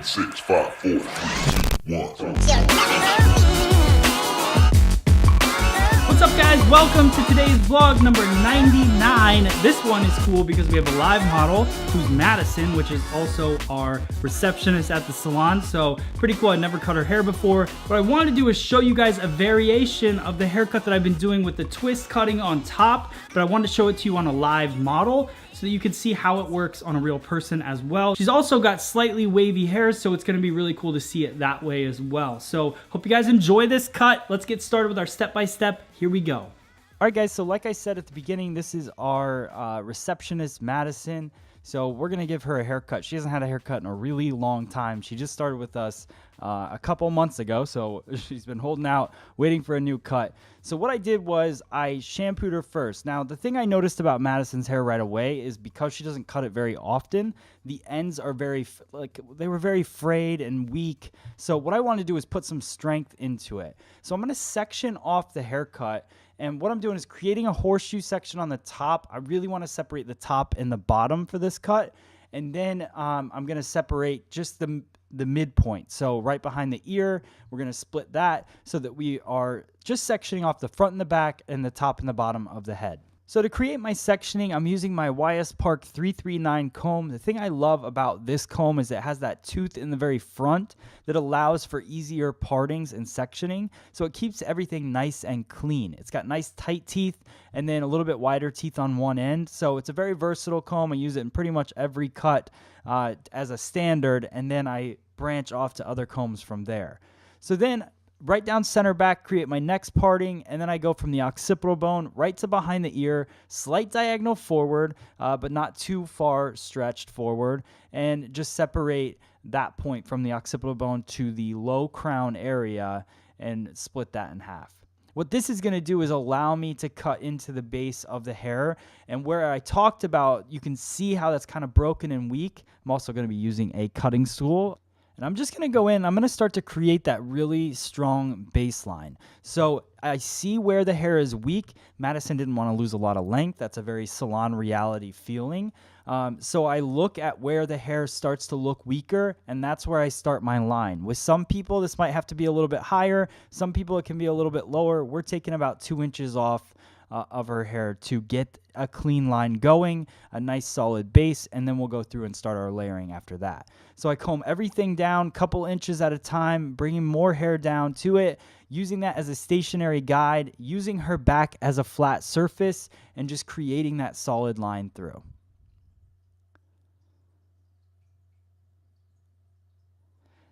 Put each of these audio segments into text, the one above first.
7, 6, 5, 4, 3, 2, 1. What's up, guys? Welcome to today's vlog number 99. This one is cool because we have a live model who's Madison, which is also our receptionist at the salon. So pretty cool. I never cut her hair before. What I wanted to do is show you guys a variation of the haircut that I've been doing with the twist cutting on top, but I wanted to show it to you on a live model so that you can see how it works on a real person as well. She's also got slightly wavy hair, so it's gonna be really cool to see it that way as well. So hope you guys enjoy this cut. Let's get started with our step-by-step. Here we go. All right, guys, so like I said at the beginning, this is our receptionist, Madison. So we're gonna give her a haircut. She hasn't had a haircut in a really long time. She just started with us a couple months ago, so she's been holding out, waiting for a new cut. So what I did was I shampooed her first. Now, the thing I noticed about Madison's hair right away is because she doesn't cut it very often, the ends are they were very frayed and weak. So what I want to do is put some strength into it. So I'm gonna section off the haircut. And what I'm doing is creating a horseshoe section on the top. I really want to separate the top and the bottom for this cut. And then I'm going to separate just the midpoint. So right behind the ear, we're going to split that so that we are just sectioning off the front and the back and the top and the bottom of the head. So to create my sectioning, I'm using my YS Park 339 comb. The thing I love about this comb is it has that tooth in the very front that allows for easier partings and sectioning. So it keeps everything nice and clean. It's got nice tight teeth and then a little bit wider teeth on one end. So it's a very versatile comb. I use it in pretty much every cut as a standard, and then I branch off to other combs from there. So then right down center back, create my next parting, and then I go from the occipital bone right to behind the ear, slight diagonal forward, but not too far stretched forward, and just separate that point from the occipital bone to the low crown area and split that in half. What this is going to do is allow me to cut into the base of the hair, and where I talked about, you can see how that's kind of broken and weak. I'm also going to be using a cutting tool. And I'm just going to go in, I'm going to start to create that really strong baseline. So I see where the hair is weak. Madison didn't want to lose a lot of length. That's a very salon reality feeling. So I look at where the hair starts to look weaker, and that's where I start my line. With some people, this might have to be a little bit higher. Some people, it can be a little bit lower. We're taking about 2 inches off of her hair to get a clean line going, a nice solid base, and then we'll go through and start our layering after that. So I comb everything down, couple inches at a time, bringing more hair down to it, using that as a stationary guide, using her back as a flat surface, and just creating that solid line through.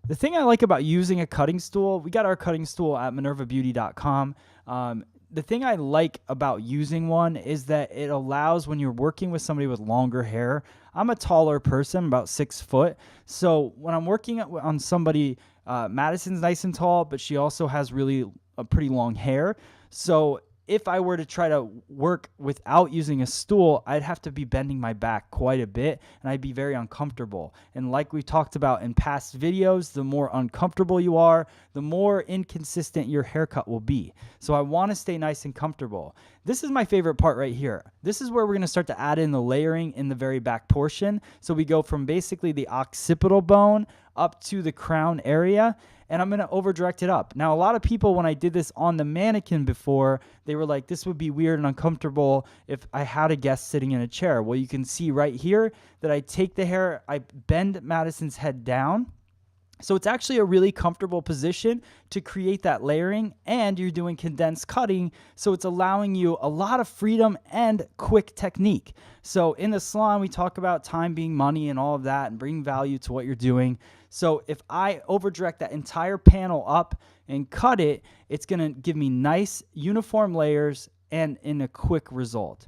The thing I like about using a cutting stool, we got our cutting stool at minervabeauty.com. The thing I like about using one is that it allows, when you're working with somebody with longer hair, I'm a taller person, about 6 foot. So when I'm working on somebody, Madison's nice and tall, but she also has really a pretty long hair. So if I were to try to work without using a stool, I'd have to be bending my back quite a bit, and I'd be very uncomfortable. And like we talked about in past videos, the more uncomfortable you are, the more inconsistent your haircut will be. So I want to stay nice and comfortable. This is my favorite part right here. This is where we're going to start to add in the layering in the very back portion. So we go from basically the occipital bone up to the crown area, and I'm going to over direct it up. Now, a lot of people, when I did this on the mannequin before, they were like, this would be weird and uncomfortable if I had a guest sitting in a chair. Well, you can see right here that I take the hair, I bend Madison's head down. So it's actually a really comfortable position to create that layering, and you're doing condensed cutting, so it's allowing you a lot of freedom and quick technique. So in the salon, we talk about time being money and all of that and bringing value to what you're doing. So if I over direct that entire panel up and cut it, it's going to give me nice uniform layers and in a quick result.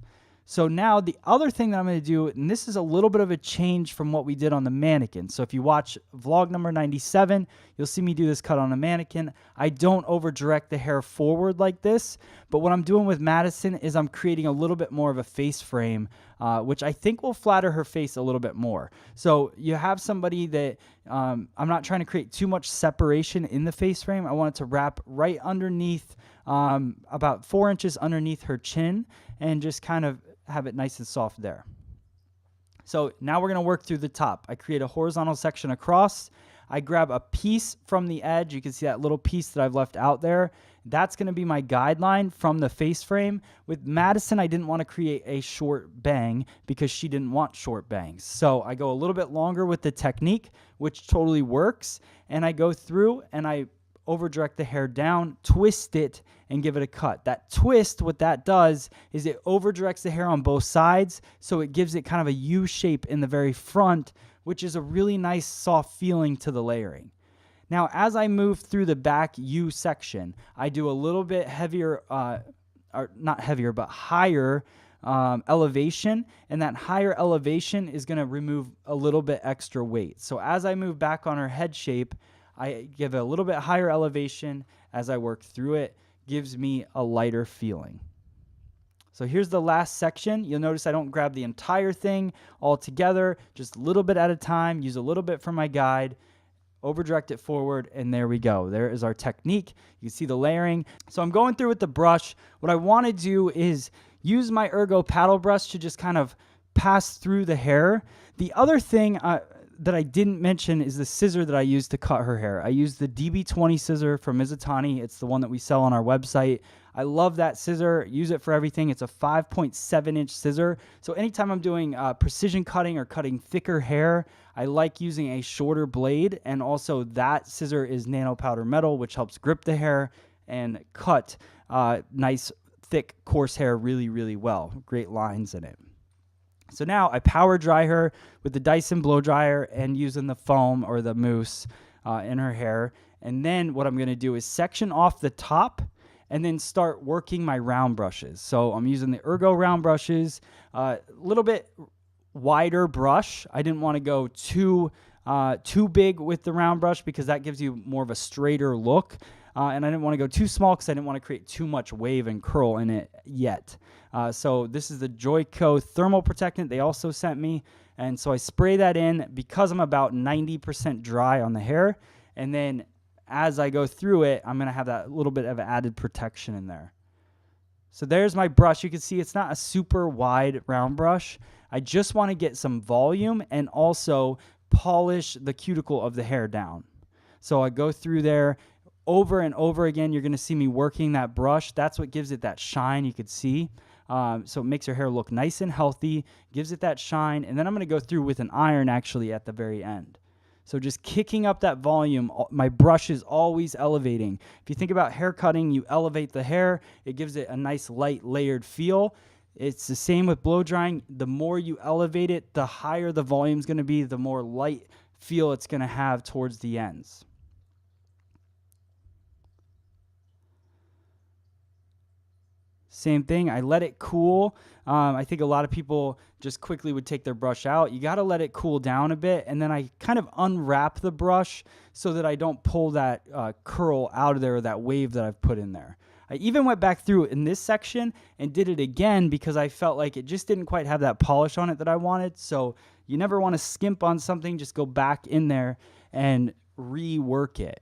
So now the other thing that I'm going to do, and this is a little bit of a change from what we did on the mannequin. So if you watch vlog number 97, you'll see me do this cut on a mannequin. I don't over direct the hair forward like this, but what I'm doing with Madison is I'm creating a little bit more of a face frame, which I think will flatter her face a little bit more. So you have somebody that I'm not trying to create too much separation in the face frame. I want it to wrap right underneath, about 4 inches underneath her chin, and just kind of have it nice and soft there. So now we're going to work through the top. I create a horizontal section across. I grab a piece from the edge. You can see that little piece that I've left out there. That's going to be my guideline from the face frame. With Madison, I didn't want to create a short bang because she didn't want short bangs. So I go a little bit longer with the technique, which totally works. And I go through and I over direct the hair down, twist it, and give it a cut. That twist, what that does is it over directs the hair on both sides, so it gives it kind of a U shape in the very front, which is a really nice soft feeling to the layering. Now, as I move through the back U section, I do a little bit heavier, or not heavier, but higher elevation, and that higher elevation is going to remove a little bit extra weight. So as I move back on her head shape, I give it a little bit higher elevation as I work through it, gives me a lighter feeling. So here's the last section. You'll notice I don't grab the entire thing all together, just a little bit at a time, use a little bit for my guide, over direct it forward, and there we go. There is our technique. You can see the layering. So I'm going through with the brush. What I want to do is use my Ergo paddle brush to just kind of pass through the hair. The other thing that I didn't mention is the scissor that I used to cut her hair. I used the DB20 scissor from Mizutani. It's the one that we sell on our website. I love that scissor. Use it for everything. It's a 5.7-inch scissor. So anytime I'm doing precision cutting or cutting thicker hair, I like using a shorter blade. And also that scissor is nano powder metal, which helps grip the hair and cut nice, thick, coarse hair really, really well. Great lines in it. So now I power dry her with the Dyson blow dryer and using the foam or the mousse in her hair. And then what I'm going to do is section off the top and then start working my round brushes. So I'm using the Ergo round brushes, a little bit wider brush. I didn't want to go too big with the round brush because that gives you more of a straighter look. And I didn't want to go too small because I didn't want to create too much wave and curl in it yet. So this is the Joico thermal protectant they also sent me. And so I spray that in because I'm about 90% dry on the hair. And then as I go through it, I'm going to have that little bit of added protection in there. So there's my brush. You can see it's not a super wide round brush. I just want to get some volume and also polish the cuticle of the hair down. So I go through there over and over again. You're going to see me working that brush. That's what gives it that shine you could see. So it makes your hair look nice and healthy, gives it that shine. And then I'm going to go through with an iron actually at the very end. So just kicking up that volume, my brush is always elevating. If you think about hair cutting, you elevate the hair. It gives it a nice light layered feel. It's the same with blow drying. The more you elevate it, the higher the volume is going to be, the more light feel it's going to have towards the ends. Same thing, I let it cool. I think a lot of people just quickly would take their brush out. You got to let it cool down a bit, and then I kind of unwrap the brush so that I don't pull that curl out of there or that wave that I've put in there. I even went back through in this section and did it again because I felt like it just didn't quite have that polish on it that I wanted. So you never want to skimp on something, just go back in there and rework it.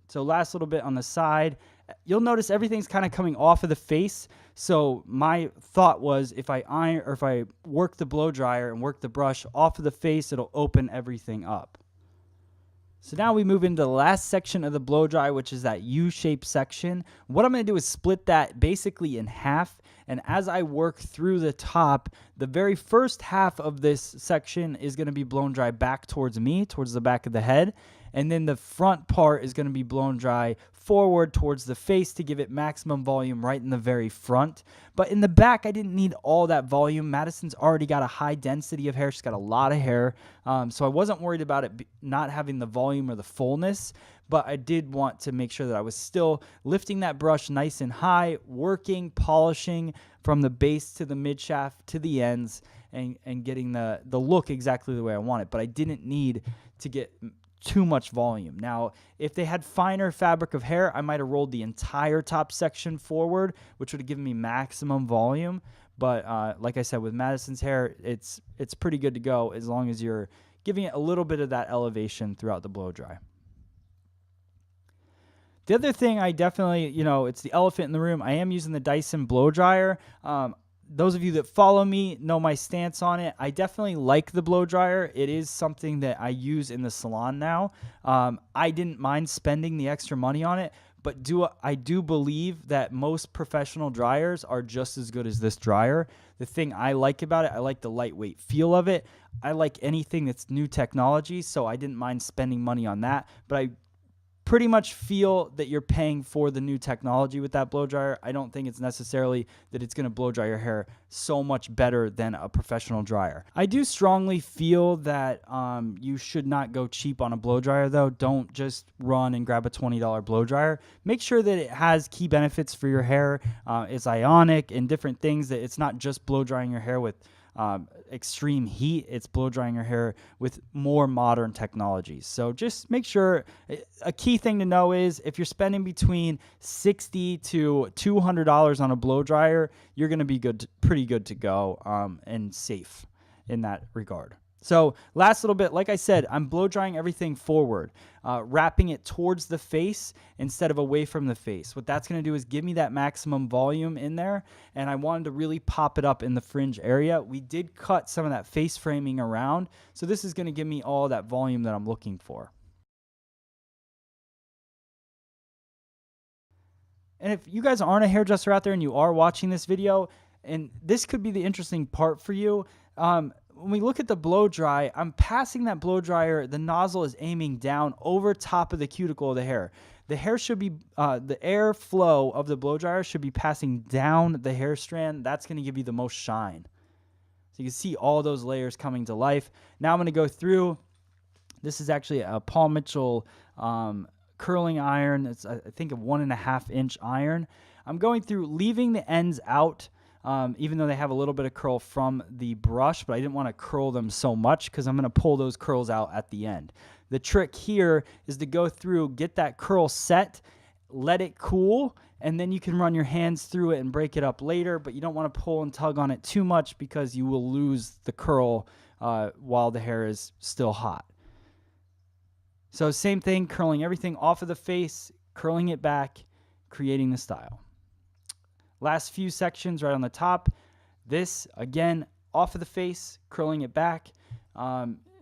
So last little bit on the side. You'll notice everything's kind of coming off of the face. So my thought was if I iron or if I work the blow dryer and work the brush off of the face, it'll open everything up. So now we move into the last section of the blow dry, which is that U-shaped section. What I'm going to do is split that basically in half. And as I work through the top, the very first half of this section is going to be blown dry back towards me, towards the back of the head. And then the front part is going to be blown dry forward towards the face to give it maximum volume right in the very front. But in the back, I didn't need all that volume. Madison's already got a high density of hair. She's got a lot of hair. So I wasn't worried about it not having the volume or the fullness. But I did want to make sure that I was still lifting that brush nice and high, working, polishing from the base to the mid shaft to the ends and getting the look exactly the way I want it. But I didn't need to get too much volume. Now, if they had finer fabric of hair, I might have rolled the entire top section forward, which would have given me maximum volume. But like I said, with Madison's hair, it's pretty good to go as long as you're giving it a little bit of that elevation throughout the blow dry. The other thing I definitely, it's the elephant in the room. I am using the Dyson blow dryer. those of you that follow me know my stance on it. I definitely like the blow dryer. It is something that I use in the salon now. I didn't mind spending the extra money on it, but I do believe that most professional dryers are just as good as this dryer. The thing I like about it, I like the lightweight feel of it. I like anything that's new technology, so I didn't mind spending money on that. But I pretty much feel that you're paying for the new technology with that blow dryer. I don't think it's necessarily that it's going to blow dry your hair so much better than a professional dryer. I do strongly feel that you should not go cheap on a blow dryer though. Don't just run and grab a $20 blow dryer. Make sure that it has key benefits for your hair. It's ionic and different things, that it's not just blow drying your hair with extreme heat. It's blow drying your hair with more modern technologies. So just make sure, a key thing to know is if you're spending between $60 to $200 on a blow dryer, you're going to be pretty good to go and safe in that regard. So last little bit, like I said, I'm blow drying everything forward, wrapping it towards the face instead of away from the face. What that's going to do is give me that maximum volume in there, and I wanted to really pop it up in the fringe area. We did cut some of that face framing around, so this is going to give me all that volume that I'm looking for. And if you guys aren't a hairdresser out there and you are watching this video, and this could be the interesting part for you, when we look at the blow dry, I'm passing that blow dryer. The nozzle is aiming down over top of the cuticle of the hair. The hair should be, the air flow of the blow dryer should be passing down the hair strand. That's going to give you the most shine. So you can see all those layers coming to life. Now I'm going to go through. This is actually a Paul Mitchell curling iron. It's, I think, a 1.5 inch iron. I'm going through, leaving the ends out. Even though they have a little bit of curl from the brush, but I didn't want to curl them so much because I'm going to pull those curls out at the end. The trick here is to go through, get that curl set, let it cool, and then you can run your hands through it and break it up later, but you don't want to pull and tug on it too much because you will lose the curl while the hair is still hot. So same thing, curling everything off of the face, curling it back, creating the style. Last few sections right on the top. This, again, off of the face, curling it back.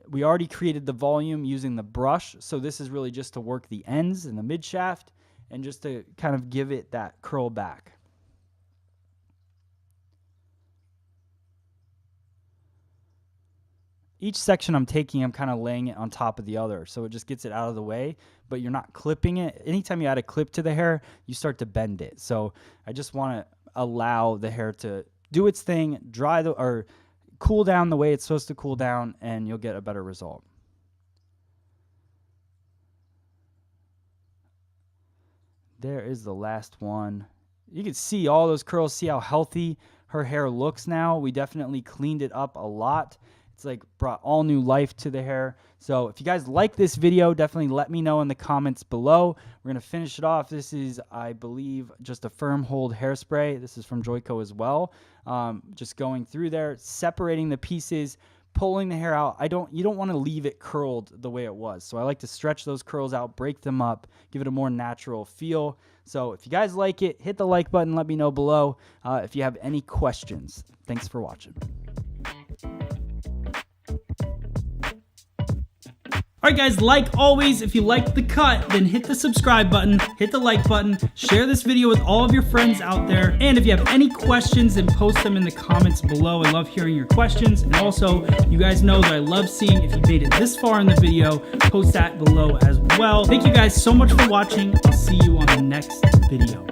We already created the volume using the brush, so this is really just to work the ends and the mid shaft and just to kind of give it that curl back. Each section I'm taking, I'm kind of laying it on top of the other, so it just gets it out of the way, but you're not clipping it. Anytime you add a clip to the hair, you start to bend it. So I just want to allow the hair to do its thing, or cool down the way it's supposed to cool down, and you'll get a better result. There is the last one. You can see all those curls, see how healthy her hair looks now. We definitely cleaned it up a lot. It's like brought all new life to the hair. So if you guys like this video, definitely let me know in the comments below. We're going to finish it off. This is, I believe, just a firm hold hairspray. This is from Joico as well. Just going through there, separating the pieces, pulling the hair out. You don't want to leave it curled the way it was. So I like to stretch those curls out, break them up, give it a more natural feel. So if you guys like it, hit the like button. Let me know below if you have any questions. Thanks for watching. Alright guys, like always, if you liked the cut, then hit the subscribe button, hit the like button, share this video with all of your friends out there, and if you have any questions, then post them in the comments below. I love hearing your questions, and also, you guys know that I love seeing if you made it this far in the video, post that below as well. Thank you guys so much for watching. I'll see you on the next video.